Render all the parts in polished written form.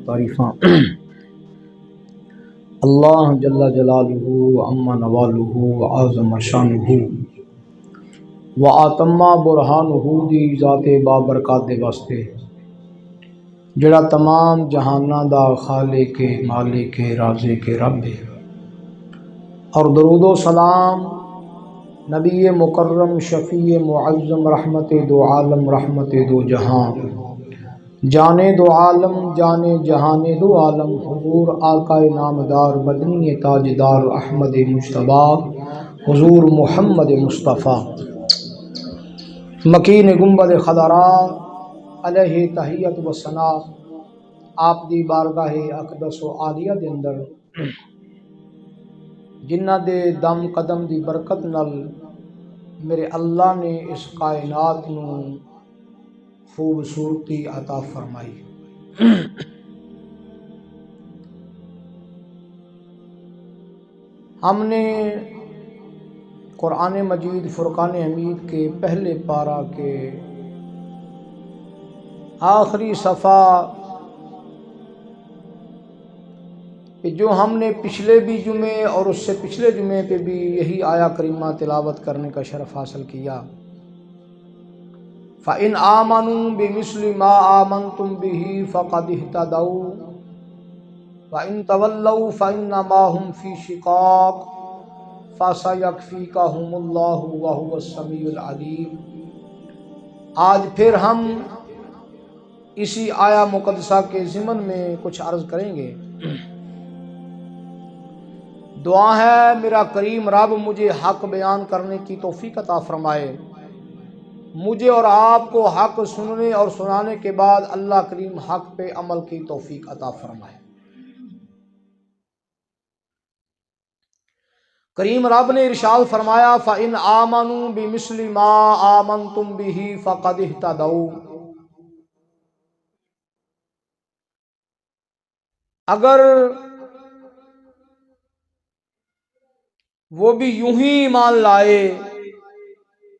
تعریفاں اللہ جل جلالہ عما نوالہ وعظم شانہ وآتم برہانہ دی ذات بابرکات دے واسطے جڑا تمام جہاناں دا خالق مالک رازق رب ہے، اور درود و سلام نبی مکرم شفیع معظم رحمت دو عالم رحمت دو جہاں جانے دو عالم جانے جہان دو عالم حضور آقا نامدار مدنی تاجدار احمد مجتبی حضور محمد مصطفیٰ مکین گنبد خضرا علیہ تحیت و ثنا، آپ دی بارگاہ اقدس و عالیہ دے اندر جنہ دے دم قدم دی برکت نال میرے اللہ نے اس کائنات نو خوبصورتی عطا فرمائی۔ ہم نے قرآن مجید فرقان حمید کے پہلے پارہ کے آخری صفحہ جو ہم نے پچھلے بھی جمعے اور اس سے پچھلے جمعے پہ بھی یہی آیا کریمہ تلاوت کرنے کا شرف حاصل کیا، فَإِنْ آمَنُوا بِمِثْلِ مَا آمَنْتُمْ بِهِ فَقَدِ اهْتَدَوْا وَإِنْ تَوَلَّوْا فَإِنَّمَا هُمْ فِي شِقَاقٍ فَسَيَكْفِيكَهُمُ اللَّهُ وَهُوَ السَّمِيعُ الْعَلِيمُ۔ آج پھر ہم اسی آیا مقدسہ کے ضمن میں کچھ عرض کریں گے۔ دعا ہے میرا کریم رب مجھے حق بیان کرنے کی توفیق عطا فرمائے، مجھے اور آپ کو حق سننے اور سنانے کے بعد اللہ کریم حق پہ عمل کی توفیق عطا فرمائے۔ کریم رب نے ارشاد فرمایا فَإِنْ آمَنُوا بِمِثْلِ مَا آمَنْتُمْ بِهِ فَقَدِ اهْتَدَوْا، اگر وہ بھی یوں ہی ایمان لائے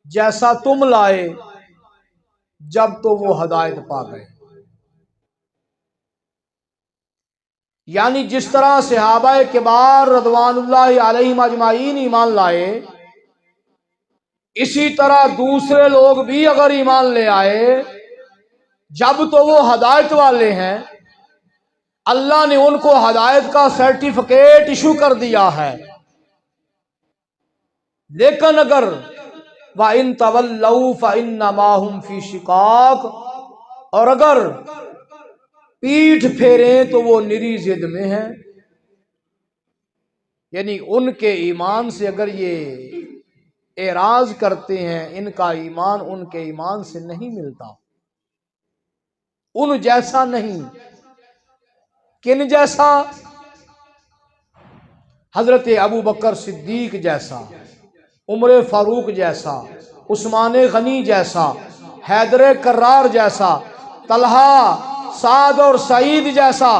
جیسا تم لائے جب تو وہ ہدایت پا گئے۔ یعنی جس طرح صحابہ کبار رضوان اللہ علیہم اجمعین ایمان لائے، اسی طرح دوسرے لوگ بھی اگر ایمان لے آئے جب تو وہ ہدایت والے ہیں، اللہ نے ان کو ہدایت کا سرٹیفکیٹ ایشو کر دیا ہے۔ لیکن اگر وَإِن تَوَلَّوْا فَإِنَّمَا هُمْ فِي شِقَاقٍ، اور اگر پیٹھ پھیریں تو وہ نری ضد میں ہیں، یعنی ان کے ایمان سے اگر یہ اعراض کرتے ہیں، ان کا ایمان ان کے ایمان سے نہیں ملتا، ان جیسا نہیں۔ کن جیسا؟ حضرت ابو بکر صدیق جیسا، عمر فاروق جیسا، عثمان غنی جیسا، حیدر کرار جیسا، طلحہ سعد اور سعید جیسا،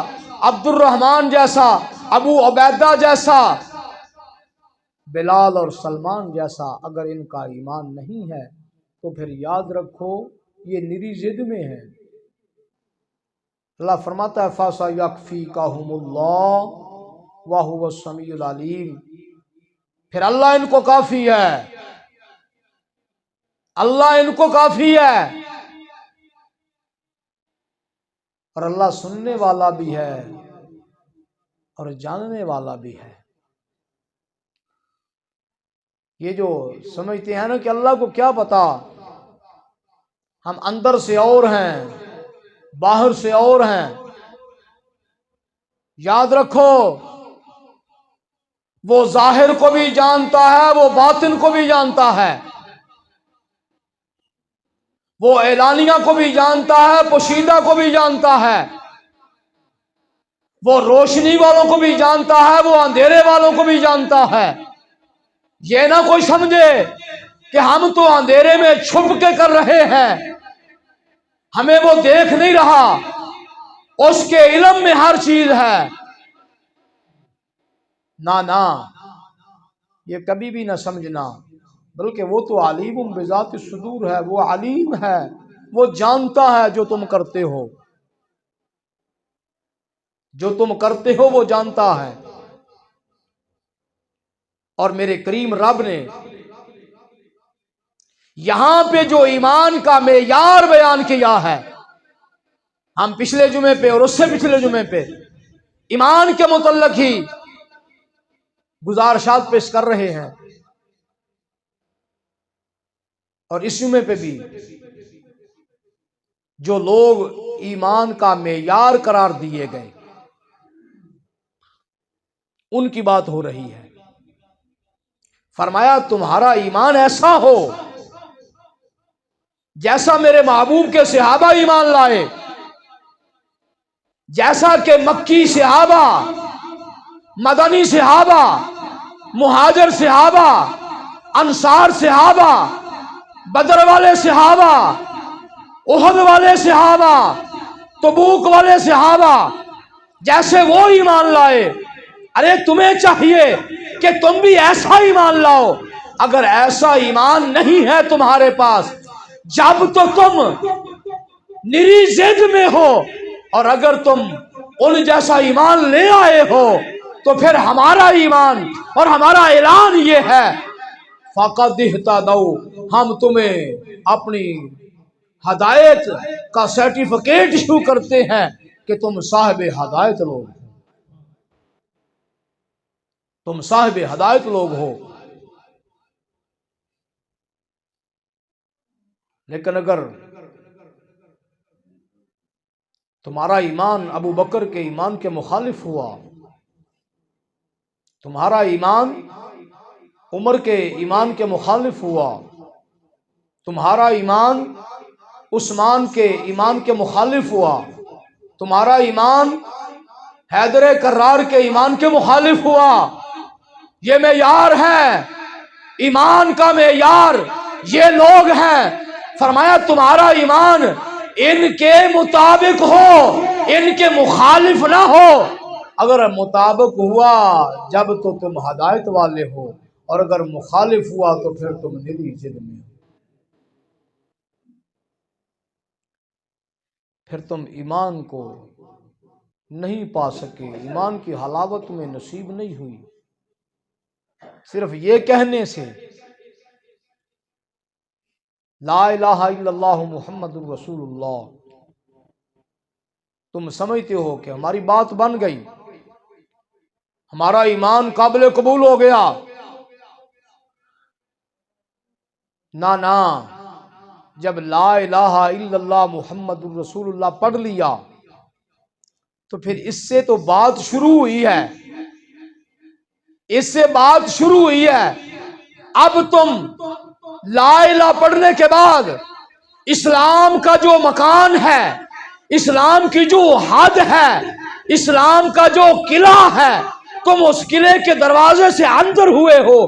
عبد الرحمن جیسا، ابو عبیدہ جیسا، بلال اور سلمان جیسا اگر ان کا ایمان نہیں ہے تو پھر یاد رکھو یہ نری ضد میں ہے۔ اللہ فرماتا ہے فَسَيَكْفِيكَهُمُ اللَّهُ وَهُوَ السَّمِيعُ الْعَلِيمُ، پھر اللہ ان کو کافی ہے، اللہ ان کو کافی ہے، اور اللہ سننے والا بھی ہے اور جاننے والا بھی ہے۔ یہ جو سمجھتے ہیں نا کہ اللہ کو کیا پتا، ہم اندر سے اور ہیں باہر سے اور ہیں، یاد رکھو وہ ظاہر کو بھی جانتا ہے، وہ باطن کو بھی جانتا ہے، وہ اعلانیہ کو بھی جانتا ہے، پوشیدہ کو بھی جانتا ہے، وہ روشنی والوں کو بھی جانتا ہے، وہ اندھیرے والوں کو بھی جانتا ہے۔ یہ نہ کوئی سمجھے کہ ہم تو اندھیرے میں چھپ کے کر رہے ہیں، ہمیں وہ دیکھ نہیں رہا، اس کے علم میں ہر چیز ہے۔ نہ یہ کبھی بھی نہ سمجھنا، بلکہ وہ تو علیم بذات الصدور ہے، وہ علیم ہے، وہ جانتا ہے جو تم کرتے ہو۔ جو تم کرتے ہو وہ جانتا ہے۔ اور میرے کریم رب نے یہاں پہ جو ایمان کا معیار بیان کیا ہے، ہم پچھلے جمعے پہ اور اس سے پچھلے جمعے پہ ایمان کے متعلق ہی گزارشات پیش کر رہے ہیں، اور اس جمعے پہ بھی جو لوگ ایمان کا معیار قرار دیے گئے ان کی بات ہو رہی ہے۔ فرمایا تمہارا ایمان ایسا ہو جیسا میرے محبوب کے صحابہ ایمان لائے، جیسا کہ مکی صحابہ، مدنی صحابہ، مہاجر صحابہ، انصار صحابہ، بدر والے صحابہ، احد والے صحابہ، تبوک والے صحابہ جیسے وہ ایمان لائے۔ ارے تمہیں چاہیے کہ تم بھی ایسا ایمان لاؤ۔ اگر ایسا ایمان نہیں ہے تمہارے پاس، جب تو تم نری ضد میں ہو، اور اگر تم ان جیسا ایمان لے آئے ہو تو پھر ہمارا ایمان اور ہمارا اعلان یہ ہے، فَقَدْ اهْتَدَوْا، ہم تمہیں اپنی ہدایت کا سرٹیفکیٹ ایشو کرتے ہیں کہ تم صاحب ہدایت لوگ ہو، تم صاحب ہدایت لوگ ہو۔ لیکن اگر تمہارا ایمان ابو بکر کے ایمان کے مخالف ہوا، تمہارا ایمان عمر کے ایمان کے مخالف ہوا، تمہارا ایمان عثمان کے ایمان کے مخالف ہوا، تمہارا ایمان حیدر کرار کے ایمان کے مخالف ہوا، یہ معیار ہے، ایمان کا معیار یہ لوگ ہیں۔ فرمایا تمہارا ایمان ان کے مطابق ہو، ان کے مخالف نہ ہو۔ اگر مطابق ہوا جب تو تم ہدایت والے ہو، اور اگر مخالف ہوا تو پھر تم نری ضد میں ہو، پھر تم ایمان کو نہیں پا سکے، ایمان کی حلاوت میں نصیب نہیں ہوئی۔ صرف یہ کہنے سے لا الہ الا اللہ محمد الرسول اللہ تم سمجھتے ہو کہ ہماری بات بن گئی، ہمارا ایمان قابل قبول ہو گیا؟ نہ، جب لا الہ الا اللہ محمد الرسول اللہ پڑھ لیا تو پھر اس سے تو بات شروع ہوئی ہے، اس سے بات شروع ہوئی ہے۔ اب تم لا الہ پڑھنے کے بعد اسلام کا جو مکان ہے، اسلام کی جو حد ہے، اسلام کا جو قلعہ ہے، تم اس قلعے کے دروازے سے اندر ہوئے ہو،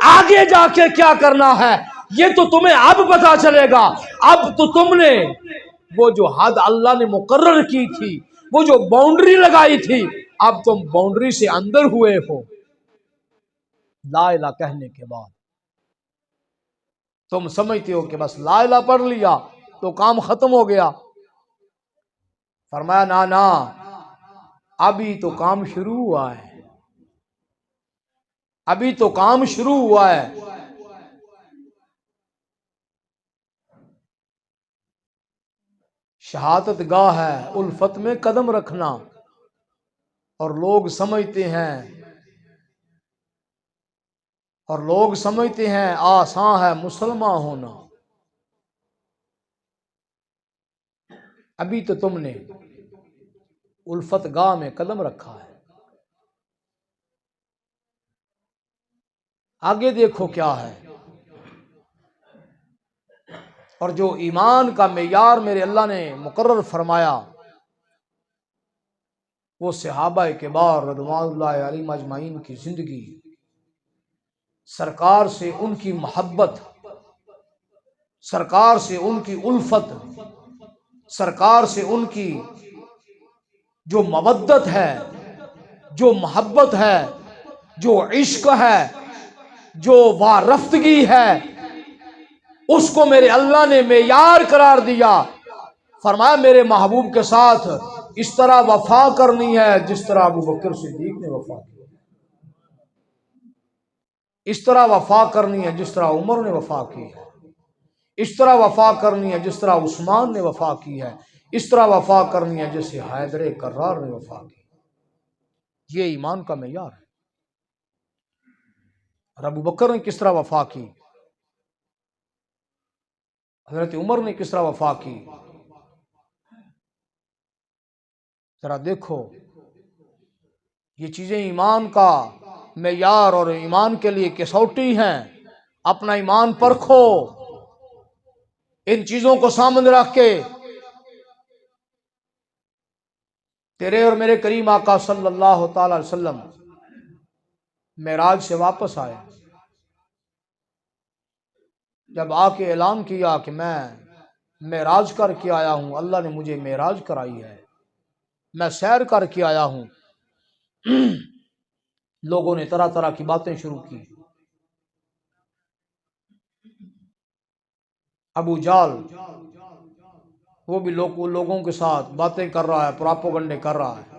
آگے جا کے کیا کرنا ہے یہ تو تمہیں اب پتا چلے گا۔ اب تو تم نے وہ جو حد اللہ نے مقرر کی تھی، وہ جو باؤنڈری لگائی تھی، اب تم باؤنڈری سے اندر ہوئے ہو۔ لا الہ کہنے کے بعد تم سمجھتے ہو کہ بس لا الہ پڑھ لیا تو کام ختم ہو گیا۔ فرمایا نہ، ابھی تو کام شروع ہوا ہے، ابھی تو کام شروع ہوا ہے۔ شہادت گاہ ہے الفت میں قدم رکھنا، اور لوگ سمجھتے ہیں آسان ہے مسلمان ہونا۔ ابھی تو تم نے الفت گاہ میں قدم رکھا ہے، آگے دیکھو کیا ہے۔ اور جو ایمان کا معیار میرے اللہ نے مقرر فرمایا، وہ صحابہ کبار رضوان اللہ علیہم اجمعین کی زندگی، سرکار سے ان کی محبت، سرکار سے ان کی الفت، سرکار سے ان کی جو مودت ہے، جو محبت ہے، جو عشق ہے، جو وارفتگی ہے، اس کو میرے اللہ نے معیار قرار دیا۔ فرمایا میرے محبوب کے ساتھ اس طرح وفا کرنی ہے جس طرح ابو بکر صدیق نے وفا کی، اس طرح وفا کرنی ہے جس طرح عمر نے وفا کی ہے، اس طرح وفا کرنی ہے جس طرح عثمان نے وفا کی ہے، اس طرح وفا کرنی ہے جیسے حیدر کرار نے وفا کی۔ یہ ایمان کا معیار ہے۔ اور ابو بکر نے کس طرح وفا کی، حضرت عمر نے کس طرح وفا کی، ذرا دیکھو۔ یہ چیزیں ایمان کا معیار اور ایمان کے لیے کسوٹی ہیں۔ اپنا ایمان پرکھو ان چیزوں کو سامنے رکھ کے۔ تیرے اور میرے کریم آقا صلی اللہ تعالی علیہ وسلم معراج سے واپس آئے، جب آ کے اعلان کیا کہ میں معراج کر کے آیا ہوں، اللہ نے مجھے معراج کرائی ہے، میں سیر کر کے آیا ہوں، لوگوں نے طرح طرح کی باتیں شروع کی۔ ابو جال وہ بھی لوگوں کے ساتھ باتیں کر رہا ہے، پراپوگنڈے کر رہا ہے۔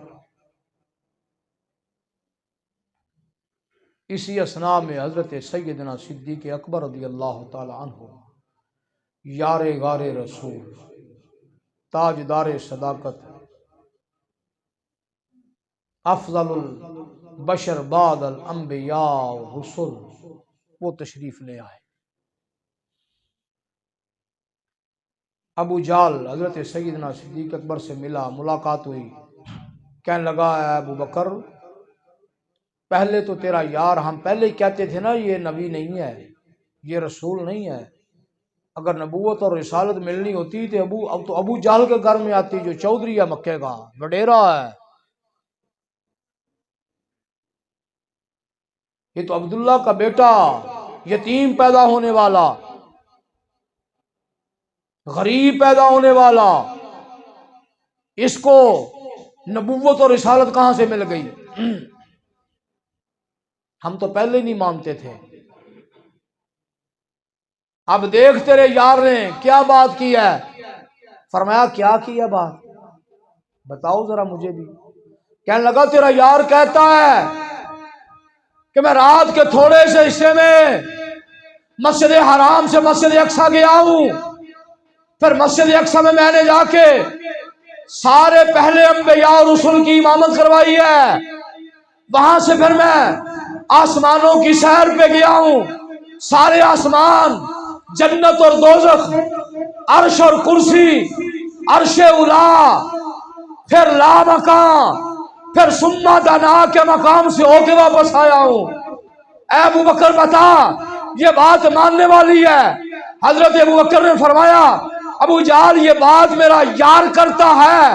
اسی اثناء میں حضرت سیدنا صدیق اکبر رضی اللہ تعالی عنہ، یار غار رسول، تاجدار صداقت، افضل البشر بعد الانبیاء والرسل، وہ تشریف لے آئے۔ ابو جال حضرت سیدنا صدیق اکبر سے ملا، ملاقات ہوئی، کہنے لگا اے ابو بکر، پہلے تو تیرا یار، ہم پہلے ہی کہتے تھے نا یہ نبی نہیں ہے، یہ رسول نہیں ہے، اگر نبوت اور رسالت ملنی ہوتی تو ابو جہل کے گھر میں آتی، جو چودھری ہے مکے کا، وڈیرا ہے۔ یہ تو عبداللہ کا بیٹا، یتیم پیدا ہونے والا، غریب پیدا ہونے والا، اس کو نبوت اور رسالت کہاں سے مل گئی؟ ہم تو پہلے نہیں مانتے تھے۔ اب دیکھ تیرے یار نے کیا بات کی ہے۔ فرمایا کیا کیا بات، بتاؤ ذرا مجھے بھی۔ کہنے لگا تیرا یار کہتا ہے کہ میں رات کے تھوڑے سے حصے میں مسجد حرام سے مسجد اقصی گیا ہوں، پھر مسجد اقصی میں نے جا کے سارے پہلے انبیاء اور رسول کی امامت کروائی ہے، وہاں سے پھر میں آسمانوں کی سیر پہ گیا ہوں، سارے آسمان، جنت اور دوزخ، عرش اور کرسی، عرش اولا، پھر لا مکان، پھر سما دنا کے مقام سے ہو کے واپس آیا ہوں۔ اے ابو بکر بتا، یہ بات ماننے والی ہے؟ حضرت ابو بکر نے فرمایا ابو جہل یہ بات میرا یار کرتا ہے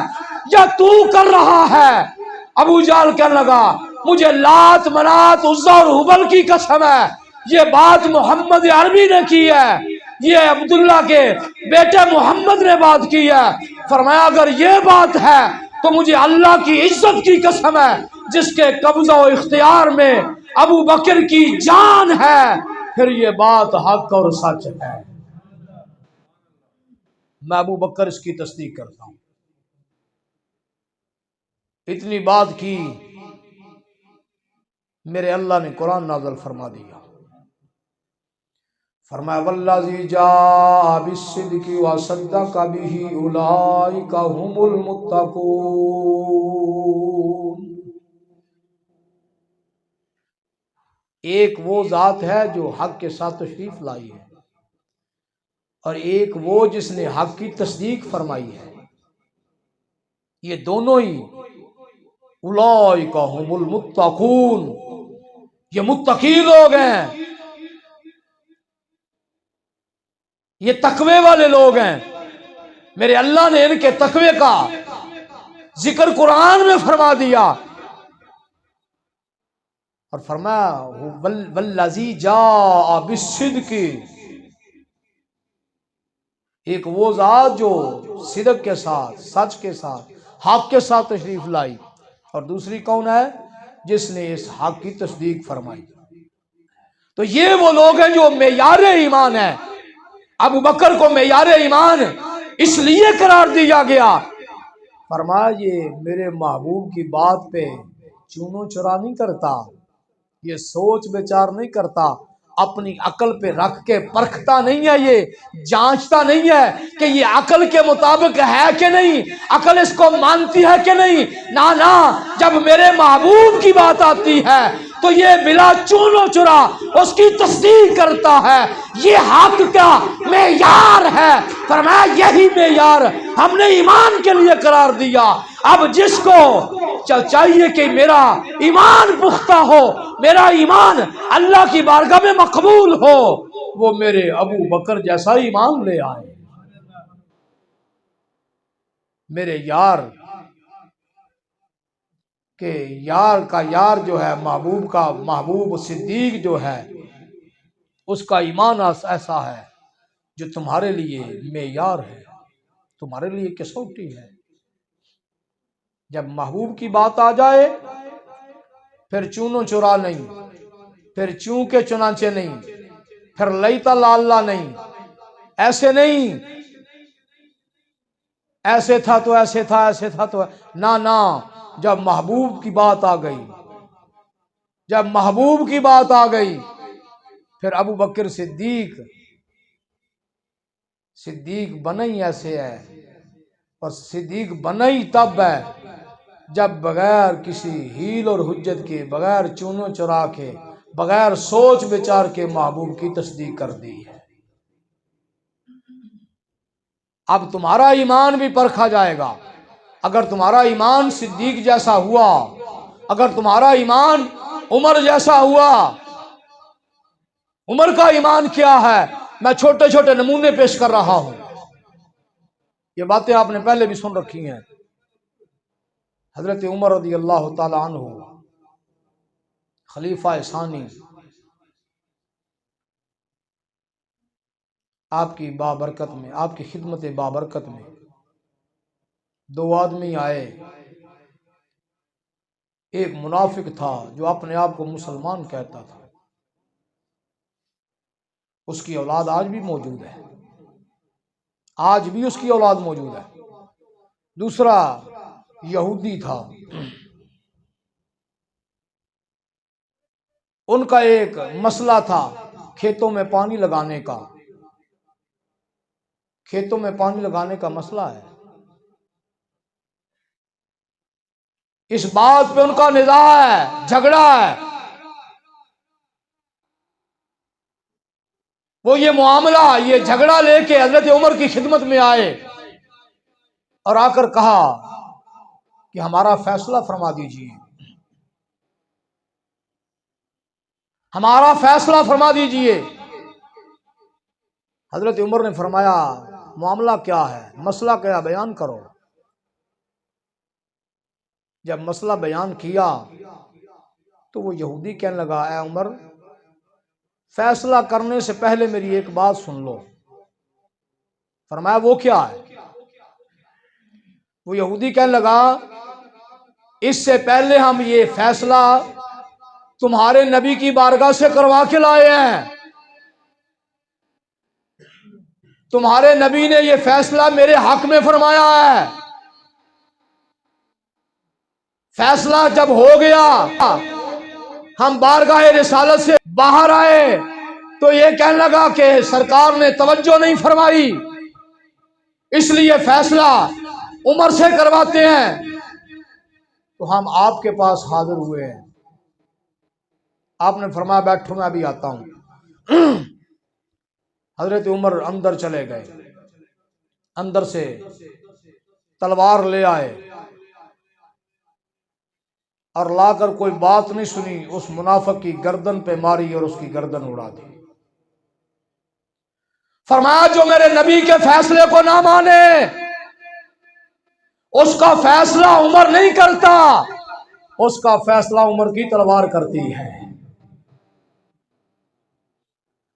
یا تو کر رہا ہے؟ ابو جہل کہنے لگا مجھے لات منات عزا اور حبل کی قسم ہے، یہ بات محمد عربی نے کی ہے، یہ عبداللہ کے بیٹے محمد نے بات کی ہے۔ فرمایا اگر یہ بات ہے تو مجھے اللہ کی عزت کی قسم ہے جس کے قبضہ و اختیار میں ابو بکر کی جان ہے، پھر یہ بات حق اور سچ ہے۔ میں ابو بکر اس کی تصدیق کرتا ہوں۔ اتنی بات کی، میرے اللہ نے قرآن نازل فرما دیا، فرمایا والذی جاء بالصدق وصدق به اولئک هم المتقون۔ ایک وہ ذات ہے جو حق کے ساتھ تشریف لائی ہے، اور ایک وہ جس نے حق کی تصدیق فرمائی ہے، یہ دونوں ہی اولئک هم المتقون، یہ متقی لوگ ہیں، یہ تقوی والے لوگ ہیں۔ میرے اللہ نے ان کے تقوی کا ذکر قرآن میں فرما دیا، اور فرمایا والذی جاء بالصدق، ایک وہ ذات جو صدق کے ساتھ، سچ کے ساتھ، حق کے ساتھ تشریف لائی، اور دوسری کون ہے؟ جس نے اس حق کی تصدیق فرمائی۔ تو یہ وہ لوگ ہیں جو معیار ایمان ہے۔ ابو بکر کو معیار ایمان اس لیے قرار دیا گیا فرمایا یہ میرے محبوب کی بات پہ چونو چرا نہیں کرتا، یہ سوچ بچار نہیں کرتا، اپنی عقل پہ رکھ کے پرکھتا نہیں ہے، یہ جانچتا نہیں ہے کہ یہ عقل کے مطابق ہے کہ نہیں، عقل اس کو مانتی ہے کہ نہیں۔ نہ جب میرے محبوب کی بات آتی ہے تو یہ بلا چون و چرا اس کی تصدیق کرتا ہے۔ یہ حق کا معیار ہے۔ فرمایا یہی معیار ہم نے ایمان کے لیے قرار دیا۔ اب جس کو چاہیے کہ میرا ایمان پختہ ہو، میرا ایمان اللہ کی بارگاہ میں مقبول ہو، وہ میرے ابو بکر جیسا ایمان لے آئے۔ میرے یار کہ یار کا یار جو ہے، محبوب کا محبوب صدیق جو ہے، اس کا ایمان ایسا ہے جو تمہارے لیے معیار ہے، تمہارے لیے کسوٹی ہے۔ جب محبوب کی بات آ جائے پھر چونو چرا نہیں، پھر چون کے چنانچہ نہیں، پھر لیتا لاللہ نہیں، ایسے نہیں ایسے تھا تو ایسے تھا، ایسے تھا تو نہ جب محبوب کی بات آ گئی، جب محبوب کی بات آ گئی، پھر ابو بکر صدیق بنا ہی ایسے ہے، اور صدیق بنا ہی تب ہے جب بغیر کسی ہیل اور حجت کے، بغیر چونو چرا کے، بغیر سوچ بچار کے محبوب کی تصدیق کر دی ہے۔ اب تمہارا ایمان بھی پرکھا جائے گا۔ اگر تمہارا ایمان صدیق جیسا ہوا، اگر تمہارا ایمان عمر جیسا ہوا، عمر کا ایمان کیا ہے میں چھوٹے چھوٹے نمونے پیش کر رہا ہوں، یہ باتیں آپ نے پہلے بھی سن رکھی ہیں۔ حضرت عمر رضی اللہ تعالی عنہ خلیفہ ثانی، آپ کی بابرکت میں، آپ کی خدمت بابرکت میں دو آدمی آئے۔ ایک منافق تھا جو اپنے آپ کو مسلمان کہتا تھا، اس کی اولاد آج بھی موجود ہے، آج بھی اس کی اولاد موجود ہے۔ دوسرا یہودی تھا، ان کا ایک مسئلہ تھا کھیتوں میں پانی لگانے کا، کھیتوں میں پانی لگانے کا مسئلہ ہے۔ اس بات پہ ان کا نزاع ہے، جھگڑا ہے۔ وہ یہ معاملہ، یہ جھگڑا لے کے حضرت عمر کی خدمت میں آئے اور آ کر کہا کہ ہمارا فیصلہ فرما دیجیے، ہمارا فیصلہ فرما دیجیے۔ حضرت عمر نے فرمایا معاملہ کیا ہے، مسئلہ کیا، بیان کرو۔ جب مسئلہ بیان کیا تو وہ یہودی کہنے لگا اے عمر، فیصلہ کرنے سے پہلے میری ایک بات سن لو۔ فرمایا وہ کیا ہے؟ وہ یہودی کہنے لگا اس سے پہلے ہم یہ فیصلہ تمہارے نبی کی بارگاہ سے کروا کے لائے ہیں، تمہارے نبی نے یہ فیصلہ میرے حق میں فرمایا ہے۔ فیصلہ جب ہو گیا، ہم بارگاہ رسالت سے باہر آئے تو یہ کہنے لگا کہ سرکار نے توجہ نہیں فرمائی، اس لیے فیصلہ عمر سے کرواتے ہیں۔ تو ہم آپ کے پاس حاضر ہوئے ہیں، آپ نے فرمایا بیٹھو میں ابھی آتا ہوں۔ حضرت عمر اندر چلے گئے، اندر سے تلوار لے آئے اور لا کر کوئی بات نہیں سنی، اس منافق کی گردن پہ ماری اور اس کی گردن اڑا دی۔ فرمایا جو میرے نبی کے فیصلے کو نہ مانے اس کا فیصلہ عمر نہیں کرتا، اس کا فیصلہ عمر کی تلوار کرتی ہے۔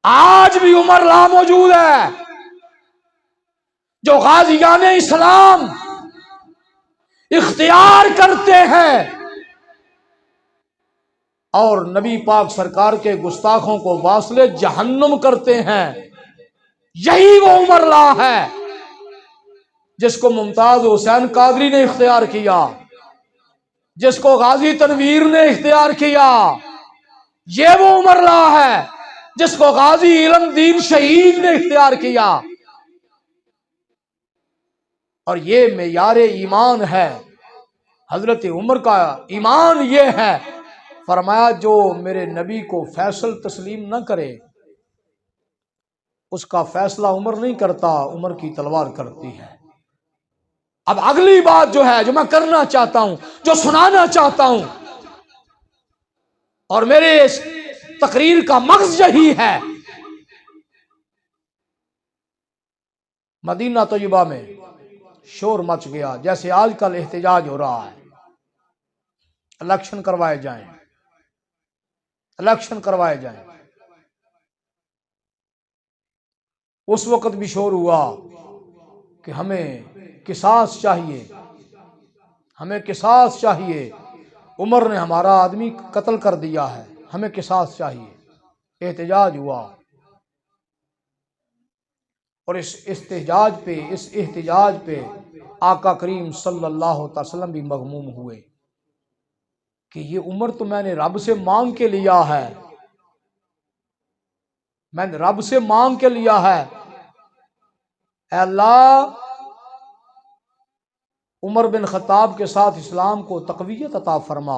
آج بھی عمر لا موجود ہے، جو غازیان اسلام اختیار کرتے ہیں اور نبی پاک سرکار کے گستاخوں کو واصل جہنم کرتے ہیں، یہی وہ عمر لا ہے جس کو ممتاز حسین قادری نے اختیار کیا، جس کو غازی تنویر نے اختیار کیا، یہ وہ عمر رہا ہے جس کو غازی علم دین شہید نے اختیار کیا۔ اور یہ معیار ایمان ہے۔ حضرت عمر کا ایمان یہ ہے، فرمایا جو میرے نبی کو فیصل تسلیم نہ کرے اس کا فیصلہ عمر نہیں کرتا، عمر کی تلوار کرتی ہے۔ اب اگلی بات جو ہے، جو میں کرنا چاہتا ہوں، جو سنانا چاہتا ہوں، اور میرے اس تقریر کا مغز یہی ہے، مدینہ طیبہ میں شور مچ گیا جیسے آج کل احتجاج ہو رہا ہے، الیکشن کروائے جائیں، الیکشن کروائے جائیں۔ اس وقت بھی شور ہوا کہ ہمیں قصاص چاہیے، ہمیں قصاص چاہیے، عمر نے ہمارا آدمی قتل کر دیا ہے، ہمیں قصاص چاہیے۔ احتجاج ہوا، اور اس احتجاج پہ آقا کریم صلی اللہ علیہ وسلم بھی مغموم ہوئے کہ یہ عمر تو میں نے رب سے مانگ کے لیا ہے، میں نے رب سے مانگ کے لیا ہے، اے اللہ عمر بن خطاب کے ساتھ اسلام کو تقویت عطا فرما،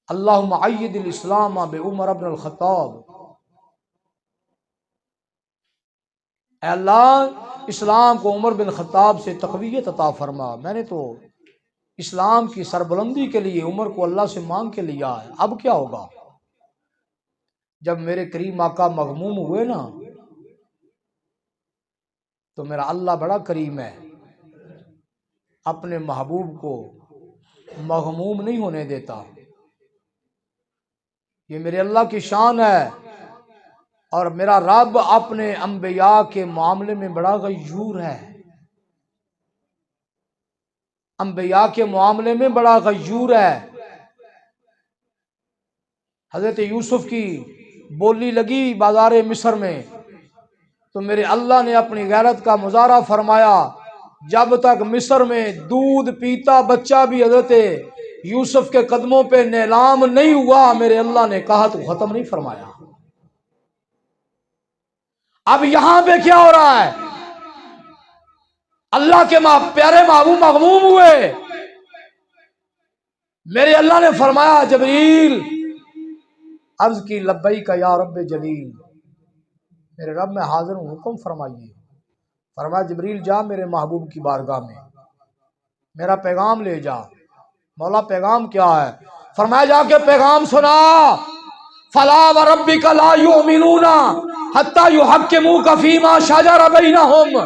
اللہم عید الاسلام بعمر بن الخطاب، اے اللہ اسلام کو عمر بن خطاب سے تقویت عطا فرما۔ میں نے تو اسلام کی سربلندی کے لیے عمر کو اللہ سے مانگ کے لیا ہے، اب کیا ہوگا؟ جب میرے کریم آقا مغموم ہوئے نا تو میرا اللہ بڑا کریم ہے، اپنے محبوب کو مغموم نہیں ہونے دیتا، یہ میرے اللہ کی شان ہے۔ اور میرا رب اپنے انبیاء کے معاملے میں بڑا غیور ہے، انبیاء کے معاملے میں بڑا غیور ہے۔ حضرت یوسف کی بولی لگی بازار مصر میں تو میرے اللہ نے اپنی غیرت کا مظاہرہ فرمایا، جب تک مصر میں دودھ پیتا بچہ بھی حضرت یوسف کے قدموں پہ نیلام نہیں ہوا، میرے اللہ نے کہا تو ختم نہیں فرمایا۔ اب یہاں پہ کیا ہو رہا ہے؟ اللہ کے پیارے محبوب مغموم ہوئے، میرے اللہ نے فرمایا جبریل عرض کی لبیک یا رب جلیل، میرے رب میں حاضر ہوں، حکم فرمائیے۔ فرمایا جبریل جا میرے محبوب کی بارگاہ میں میرا پیغام لے جا۔ مولا پیغام کیا ہے؟ فرمایا جا کے پیغام سنا، فلا وربک لا یؤمنون حتی یحکموک فیما شجر بینہم،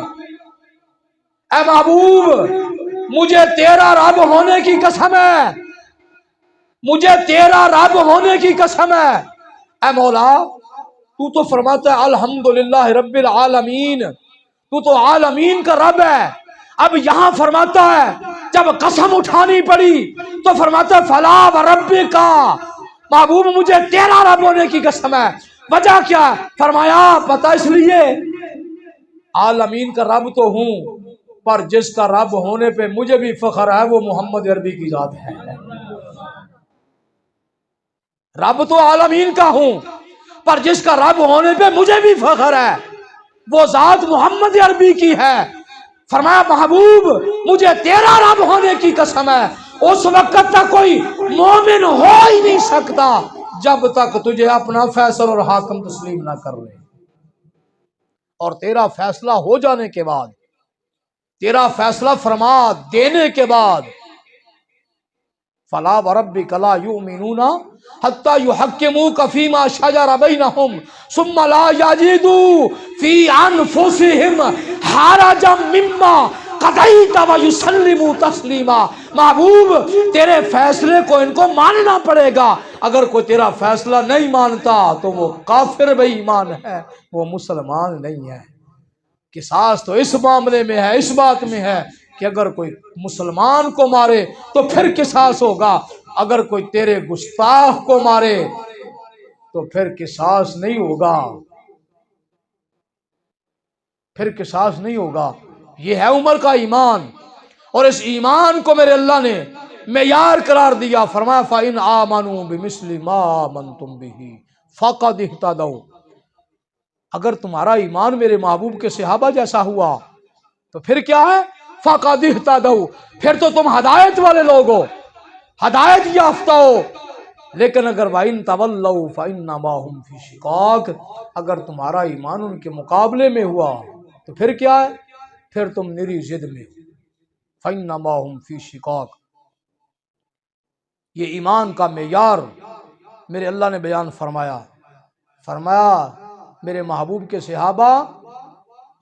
اے محبوب مجھے تیرا رب ہونے کی قسم ہے، مجھے تیرا رب ہونے کی قسم ہے، اے مولا تو تو فرماتا ہے الحمدللہ رب العالمین، تو تو عالمین کا رب ہے۔ اب یہاں فرماتا ہے جب قسم اٹھانی پڑی تو فرماتا ہے فلا وربک، محبوب مجھے تیرا رب ہونے کی قسم ہے۔ وجہ کیا ہے؟ فرمایا پتہ اس لیے عالمین کا رب تو ہوں، پر جس کا رب ہونے پہ مجھے بھی فخر ہے وہ محمد عربی کی ذات ہے۔ رب تو عالمین کا ہوں، پر جس کا رب ہونے پہ مجھے بھی فخر ہے وہ ذات محمد عربی کی ہے۔ فرمایا محبوب مجھے تیرا رب ہونے کی قسم ہے، اس وقت تک کوئی مومن ہو ہی نہیں سکتا جب تک تجھے اپنا فیصل اور حاکم تسلیم نہ کر لے، اور تیرا فیصلہ ہو جانے کے بعد، تیرا فیصلہ فرما دینے کے بعد، فلا وربک لا یؤمنون حتی یحکموک فیما شجر بینہم ثم لا یجدوا فی انفسہم حرجا مما قضیت ویسلموا تسلیما۔ محبوب تیرے فیصلے کو ان کو ماننا پڑے گا، اگر کوئی تیرا فیصلہ نہیں مانتا تو وہ کافر بے ایمان ہے، وہ مسلمان نہیں ہے۔ قصاص تو اس معاملے میں ہے، اس بات میں ہے کہ اگر کوئی مسلمان کو مارے تو پھر قصاص ہوگا، اگر کوئی تیرے گستاخ کو مارے تو پھر قصاص نہیں ہوگا، پھر قصاص نہیں ہوگا۔ یہ ہے عمر کا ایمان، اور اس ایمان کو میرے اللہ نے معیار قرار دیا، فرمایا فَإِنْ آمَنُوا بِمِثْلِ مَا آمَنْتُمْ بِهِ فَقَدِ اهْتَدَوْا، اگر تمہارا ایمان میرے محبوب کے صحابہ جیسا ہوا تو پھر کیا ہے؟ فَقَدِ اهْتَدَوْا، پھر تو تم ہدایت والے لوگ ہو، ہدایت یافتہ ہو۔ لیکن اگر وَإِن تَوَلَّوْا فَإِنَّمَا هُمْ فِي شِقَاقٍ، اگر تمہارا ایمان ان کے مقابلے میں ہوا تو پھر کیا ہے؟ پھر تم نری ضد میں ہو۔ فَإِنَّمَا هُمْ فِي شِقَاقٍ، یہ ایمان کا معیار میرے اللہ نے بیان فرمایا۔ فرمایا میرے محبوب کے صحابہ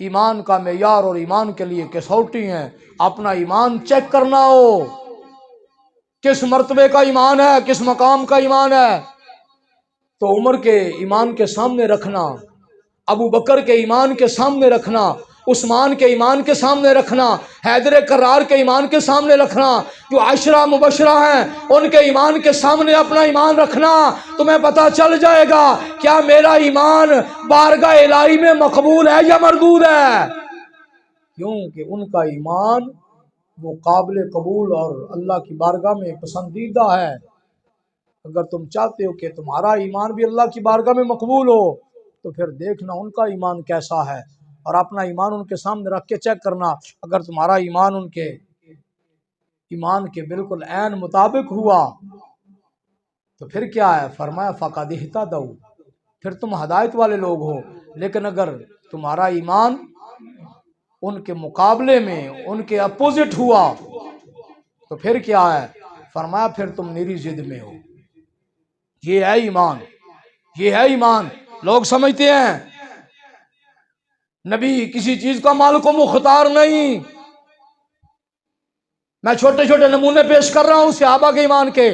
ایمان کا معیار اور ایمان کے لیے کسوٹی ہیں، اپنا ایمان چیک کرنا ہو، کس مرتبے کا ایمان ہے، کس مقام کا ایمان ہے، تو عمر کے ایمان کے سامنے رکھنا، ابو بکر کے ایمان کے سامنے رکھنا، عثمان کے ایمان کے سامنے رکھنا، حیدر کرار کے ایمان کے سامنے رکھنا، جو عشرہ مبشرہ ہیں ان کے ایمان کے سامنے اپنا ایمان رکھنا، تمہیں پتہ چل جائے گا کیا میرا ایمان بارگاہ الہی میں مقبول ہے یا مردود ہے۔ کیونکہ ان کا ایمان وہ قابل قبول اور اللہ کی بارگاہ میں پسندیدہ ہے۔ اگر تم چاہتے ہو کہ تمہارا ایمان بھی اللہ کی بارگاہ میں مقبول ہو تو پھر دیکھنا ان کا ایمان کیسا ہے، اور اپنا ایمان ان کے سامنے رکھ کے چیک کرنا۔ اگر تمہارا ایمان ان کے ایمان کے بالکل عین مطابق ہوا تو پھر کیا ہے؟ فرمایا فَقَدِ اهْتَدَوْا، پھر تم ہدایت والے لوگ ہو۔ لیکن اگر تمہارا ایمان ان کے مقابلے میں ان کے اپوزٹ ہوا تو پھر کیا ہے؟ فرمایا پھر تم نری ضد میں ہو۔ یہ ہے ایمان، یہ ہے ایمان۔ لوگ سمجھتے ہیں نبی کسی چیز کا مالک و مختار نہیں۔ میں چھوٹے چھوٹے نمونے پیش کر رہا ہوں صحابہ کے ایمان کے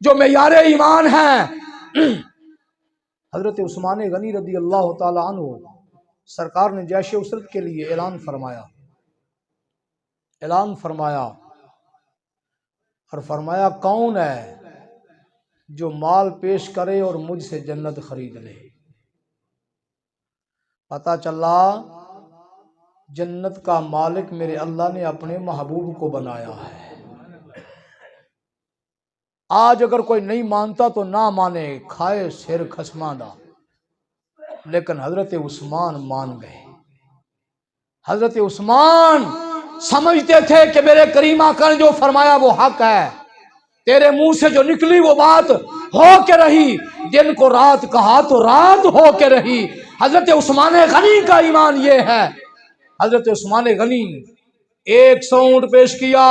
جو معیار ایمان ہیں۔ حضرت عثمان غنی رضی اللہ تعالی عنہ سرکار نے جیش اسرت کے لیے اعلان فرمایا اور فرمایا کون ہے جو مال پیش کرے اور مجھ سے جنت خرید لے۔ پتہ چلا جنت کا مالک میرے اللہ نے اپنے محبوب کو بنایا ہے۔ آج اگر کوئی نہیں مانتا تو نہ مانے، کھائے سر خسماندہ، لیکن حضرت عثمان مان گئے۔ حضرت عثمان سمجھتے تھے کہ میرے کریم آقا نے جو فرمایا وہ حق ہے، تیرے منہ سے جو نکلی وہ بات ہو کے رہی، دن کو رات کہا تو رات ہو کے رہی۔ حضرت عثمان غنی کا ایمان یہ ہے۔ حضرت عثمان غنی 100 اونٹ پیش کیا،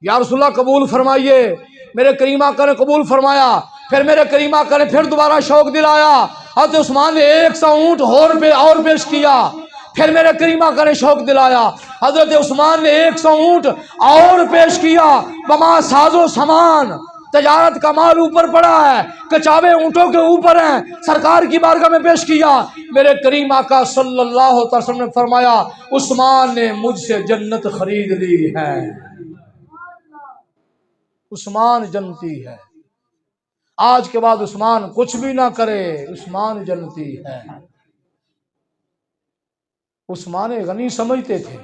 یا رسول اللہ قبول فرمائیے، میرے کریم آقا نے قبول فرمایا۔ پھر میرے کریم آقا نے پھر دوبارہ شوق دلایا، حضرت عثمان نے 100 اونٹ اور پیش کیا۔ پھر میرے کریم آقا نے شوق دلایا، حضرت عثمان نے 100 اونٹ اور پیش کیا۔ بما ساز و سامان، تجارت کا مال اوپر پڑا ہے، کچاوے اونٹوں کے اوپر ہیں، سرکار کی بارگاہ میں پیش کیا۔ میرے کریم آقا صلی اللہ علیہ وسلم نے فرمایا عثمان نے مجھ سے جنت خرید لی ہے۔ عثمان جنتی ہے، آج کے بعد عثمان کچھ بھی نہ کرے، عثمان جنتی ہے۔ عثمان غنی سمجھتے تھے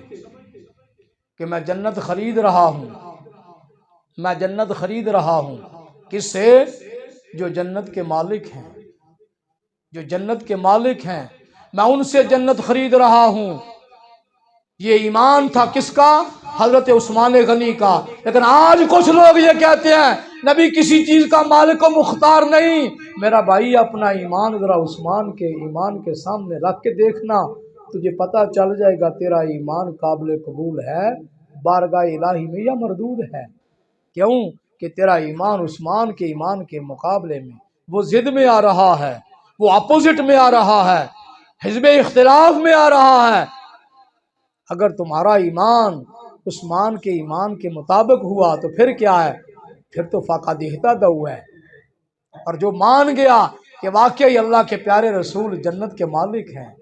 کہ میں جنت خرید رہا ہوں، میں جنت خرید رہا ہوں۔ کس سے؟ جو جنت کے مالک ہیں، جو جنت کے مالک ہیں، میں ان سے جنت خرید رہا ہوں۔ یہ ایمان تھا کس کا؟ حضرت عثمان غنی کا۔ لیکن آج کچھ لوگ یہ کہتے ہیں نبی کسی چیز کا مالک و مختار نہیں۔ میرا بھائی اپنا ایمان ذرا عثمان کے ایمان کے سامنے رکھ کے دیکھنا، تجھے پتہ چل جائے گا تیرا ایمان قابل قبول ہے بارگاہ الہی میں یا مردود ہے۔ کیوں کہ تیرا ایمان عثمان کے ایمان کے مقابلے میں وہ ضد میں آ رہا ہے، وہ اپوزٹ میں آ رہا ہے، حزب اختلاف میں آ رہا ہے۔ اگر تمہارا ایمان عثمان کے ایمان کے مطابق ہوا تو پھر کیا ہے؟ پھر تو فقط اہتدوا ہے۔ اور جو مان گیا کہ واقعی اللہ کے پیارے رسول جنت کے مالک ہیں،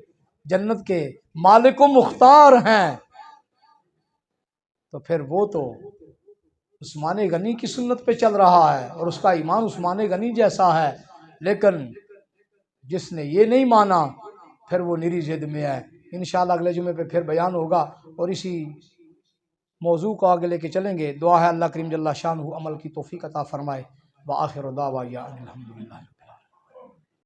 جنت کے مالک و مختار ہیں، تو پھر وہ تو عثمان غنی کی سنت پہ چل رہا ہے اور اس کا ایمان عثمان غنی جیسا ہے۔ لیکن جس نے یہ نہیں مانا پھر وہ نری ضد میں ہے۔ انشاءاللہ اگلے جمعے پہ پھر بیان ہوگا اور اسی موضوع کو آگے لے کے چلیں گے۔ دعا ہے اللہ کریم جل شانہ عمل کی توفیق عطا فرمائے۔ وآخر دعوانا الحمدللہ۔